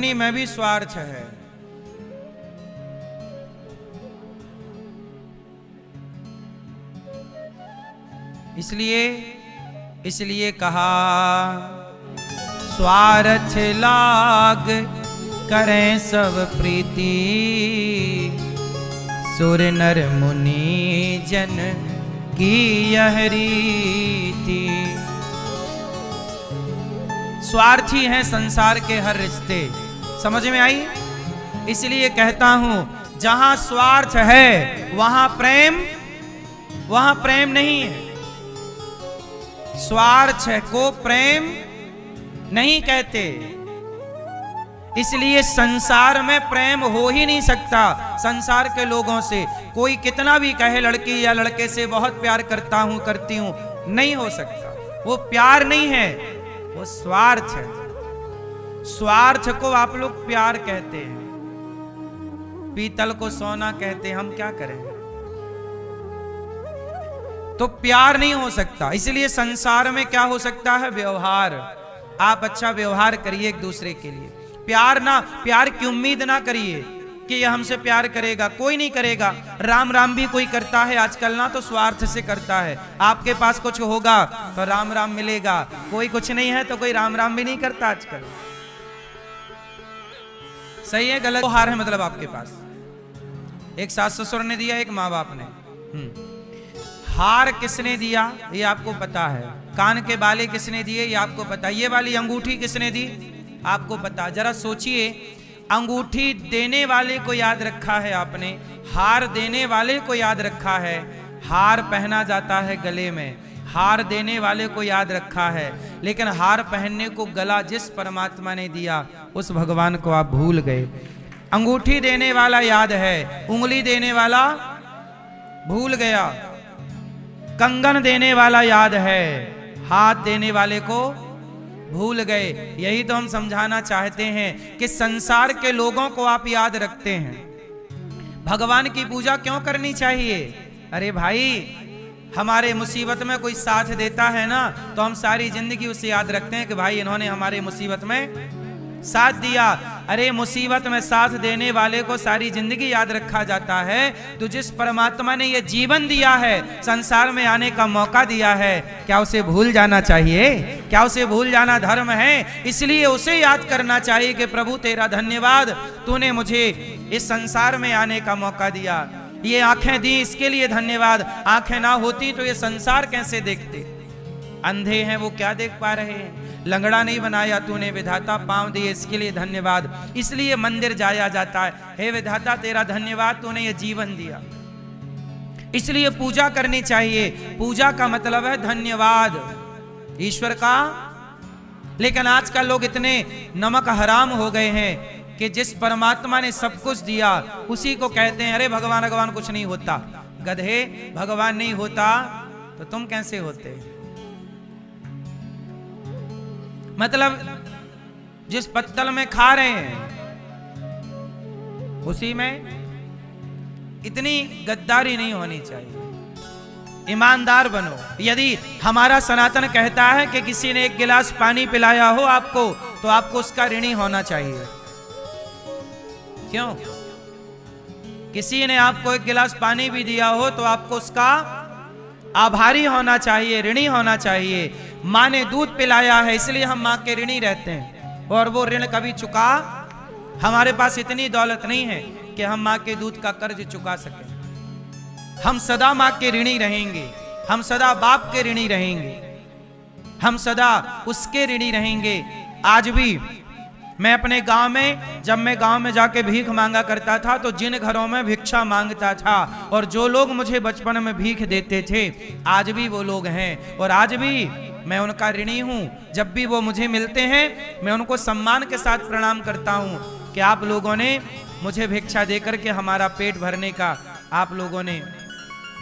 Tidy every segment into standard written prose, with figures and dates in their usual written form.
पत्नी में भी स्वार्थ है। इसलिए कहा स्वार्थ लाग करें सब प्रीति, सुर नर मुनि जन की यह रीति। स्वार्थी हैं संसार के हर रिश्ते, समझ में आई? इसलिए कहता हूं जहां स्वार्थ है वहां प्रेम नहीं है। स्वार्थ को प्रेम नहीं कहते, इसलिए संसार में प्रेम हो ही नहीं सकता। संसार के लोगों से कोई कितना भी कहे लड़की या लड़के से बहुत प्यार करता हूं करती हूं, नहीं हो सकता। वो प्यार नहीं है, वो स्वार्थ है। स्वार्थ को आप लोग प्यार कहते हैं, पीतल को सोना कहते हैं, हम क्या करें? तो प्यार नहीं हो सकता। इसलिए संसार में क्या हो सकता है? व्यवहार। आप अच्छा व्यवहार करिए एक दूसरे के लिए। प्यार की उम्मीद ना करिए कि यह हमसे प्यार करेगा, कोई नहीं करेगा। राम राम भी कोई करता है आजकल ना, तो स्वार्थ से करता है। आपके पास कुछ होगा तो राम राम मिलेगा, कोई कुछ नहीं है तो कोई राम राम भी नहीं करता आजकल। सही है गलत? हार है मतलब आपके पास एक सास ससुर ने दिया, एक माँ बाप ने। हार किसने दिया ये आपको पता है, कान के बाले किसने दिए ये आपको पता, ये वाली अंगूठी किसने दी आपको पता। जरा सोचिए, अंगूठी देने वाले को याद रखा है आपने, हार देने वाले को याद रखा है। हार पहना जाता है गले में, हार देने वाले को याद रखा है, लेकिन हार पहनने को गला जिस परमात्मा ने दिया उस भगवान को आप भूल गए। अंगूठी देने वाला याद है, उंगली देने वाला भूल गया। कंगन देने वाला याद है, हाथ देने वाले को भूल गए। यही तो हम समझाना चाहते हैं कि संसार के लोगों को आप याद रखते हैं। भगवान की पूजा क्यों करनी चाहिए? अरे भाई, हमारे मुसीबत में कोई साथ देता है ना, तो हम सारी जिंदगी उसे याद रखते हैं कि भाई इन्होंने हमारे मुसीबत में साथ दिया। अरे मुसीबत में साथ देने वाले को सारी जिंदगी याद रखा जाता है। तो जिस परमात्मा ने ये जीवन दिया है, संसार में आने का मौका दिया है, क्या उसे भूल जाना चाहिए? क्या उसे भूल जाना धर्म है? इसलिए उसे याद करना चाहिए कि प्रभु तेरा धन्यवाद, तूने मुझे इस संसार में आने का मौका दिया। ये आंखें दी इसके लिए धन्यवाद, आंखें ना होती तो ये संसार कैसे देखते? अंधे हैं वो क्या देख पा रहे हैं? लंगड़ा नहीं बनाया तूने विधाता, पांव दिए इसके लिए धन्यवाद। इसलिए मंदिर जाया जाता है, हे विधाता तेरा धन्यवाद, तूने ये जीवन दिया। इसलिए पूजा करनी चाहिए। पूजा का मतलब है धन्यवाद ईश्वर का। लेकिन आजकल लोग इतने नमक हराम हो गए हैं कि जिस परमात्मा ने सब कुछ दिया उसी को कहते हैं अरे भगवान भगवान कुछ नहीं होता। गधे, भगवान नहीं होता तो तुम कैसे होते? मतलब जिस पत्तल में खा रहे हैं उसी में। इतनी गद्दारी नहीं होनी चाहिए, ईमानदार बनो। यदि हमारा सनातन कहता है कि किसी ने एक गिलास पानी पिलाया हो आपको, तो आपको उसका ऋणी होना चाहिए। क्यों? किसी ने आपको एक गिलास पानी भी दिया हो तो आपको उसका आभारी होना चाहिए, ऋणी होना चाहिए। माँ ने दूध पिलाया है इसलिए हम माँ के ऋणी रहते हैं, और वो ऋण कभी चुका, हमारे पास इतनी दौलत नहीं है कि हम माँ के दूध का कर्ज चुका सकें। हम सदा माँ के ऋणी रहेंगे, हम सदा बाप के ऋणी रहेंगे, हम सदा उसके ऋणी रहेंगे। आज भी मैं अपने गांव में, जब मैं गांव में जाके भीख मांगा करता था तो जिन घरों में भिक्षा मांगता था और जो लोग मुझे बचपन में भीख देते थे, आज भी वो लोग हैं और आज भी मैं उनका ऋणी हूं। जब भी वो मुझे मिलते हैं मैं उनको सम्मान के साथ प्रणाम करता हूं कि आप लोगों ने मुझे भिक्षा देकर के हमारा पेट भरने का आप लोगों ने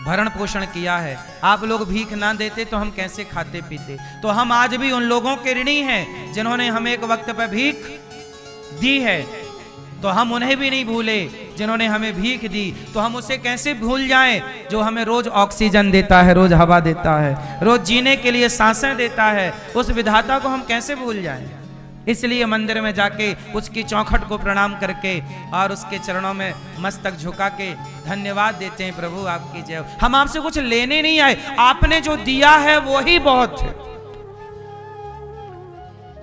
भरण पोषण किया है। आप लोग भीख ना देते तो हम कैसे खाते पीते? तो हम आज भी उन लोगों के ऋणी हैं जिन्होंने हमें एक वक्त पर भीख दी है, तो हम उन्हें भी नहीं भूले जिन्होंने हमें भीख दी। तो हम उसे कैसे भूल जाएं जो हमें रोज ऑक्सीजन देता है, रोज हवा देता है, रोज जीने के लिए सांसें देता है। उस विधाता को हम कैसे भूल जाएं? इसलिए मंदिर में जाके उसकी चौखट को प्रणाम करके और उसके चरणों में मस्तक झुका के धन्यवाद देते हैं, प्रभु आपकी जय हो। हम आपसे कुछ लेने नहीं आए, आपने जो दिया है वो ही बहुत है।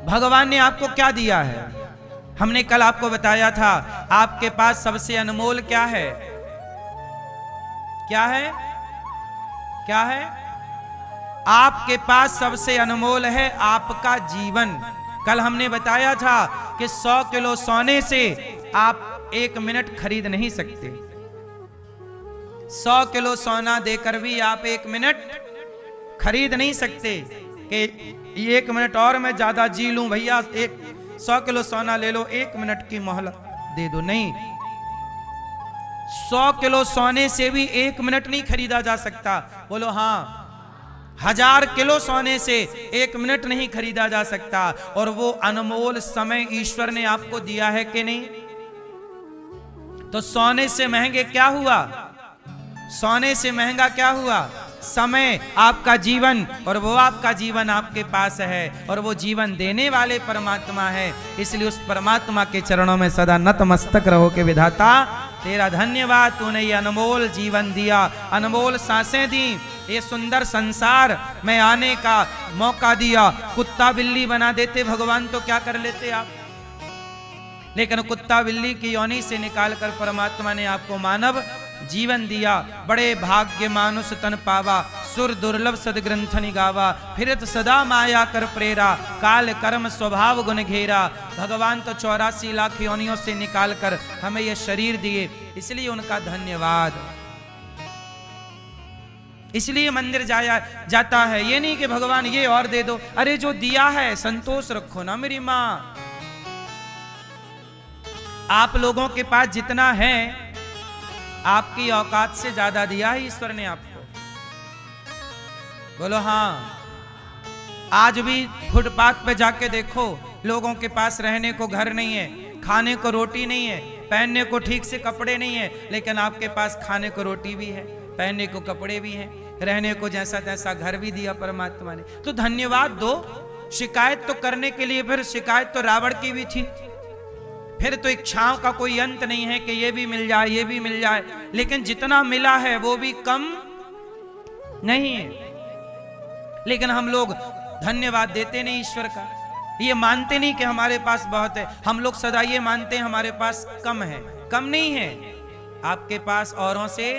भगवान ने आपको क्या दिया है? हमने कल आपको बताया था, आपके पास सबसे अनमोल क्या है? क्या है? क्या है? आपके पास सबसे अनमोल है आपका जीवन। कल हमने बताया था कि 100 किलो सोने से आप 1 मिनट खरीद नहीं सकते। 100 किलो सोना देकर भी आप 1 मिनट खरीद नहीं सकते कि 1 मिनट और मैं ज्यादा जी लूं भैया, 100 किलो सोना ले लो, 1 मिनट की मोहलत दे दो। नहीं, 100 किलो सोने से भी 1 मिनट नहीं खरीदा जा सकता। बोलो हाँ। 1000 किलो सोने से 1 मिनट नहीं खरीदा जा सकता। और वो अनमोल समय ईश्वर ने आपको दिया है कि नहीं? तो सोने से महंगे क्या हुआ? सोने से महंगा क्या हुआ? समय, आपका जीवन। और वो आपका जीवन आपके पास है और वो जीवन देने वाले परमात्मा है। इसलिए उस परमात्मा के चरणों में सदा नतमस्तक रहो कि विधाता तेरा धन्यवाद, तूने ये अनमोल जीवन दिया, अनमोल सांसें दी, ये सुंदर संसार में आने का मौका दिया। कुत्ता बिल्ली बना देते भगवान तो क्या कर लेते आप? लेकिन कुत्ता बिल्ली की योनि से निकालकर परमात्मा ने आपको मानव जीवन दिया। बड़े भाग्य मानुष तन पावा, सुर दुर्लभ सदग्रंथ निगावा, फिरत सदा माया कर प्रेरा, काल कर्म स्वभाव गुण घेरा। भगवान तो 84 लाख योनियों से निकालकर हमें यह शरीर दिए, इसलिए उनका धन्यवाद। इसलिए मंदिर जाता है, ये नहीं कि भगवान ये और दे दो। अरे जो दिया है संतोष रखो ना मेरी माँ। आप लोगों के पास जितना है, आपकी औकात से ज्यादा दिया है ईश्वर ने आपको। बोलो हाँ। आज भी फुटपाथ पे जाके देखो, लोगों के पास रहने को घर नहीं है, खाने को रोटी नहीं है, पहनने को ठीक से कपड़े नहीं है, लेकिन आपके पास खाने को रोटी भी है, पहनने को कपड़े भी हैं, रहने को जैसा तैसा घर भी दिया परमात्मा ने। तो धन्यवाद दो। शिकायत तो करने के लिए, फिर शिकायत तो रावण की भी थी, फिर तो इच्छाओं का कोई अंत नहीं है कि ये भी मिल जाए, ये भी मिल जाए, लेकिन जितना मिला है वो भी कम नहीं है। लेकिन हम लोग धन्यवाद देते नहीं ईश्वर का, ये मानते नहीं कि हमारे पास बहुत है। हम लोग सदा ये मानते हैं हमारे पास कम है। कम नहीं है, आपके पास औरों से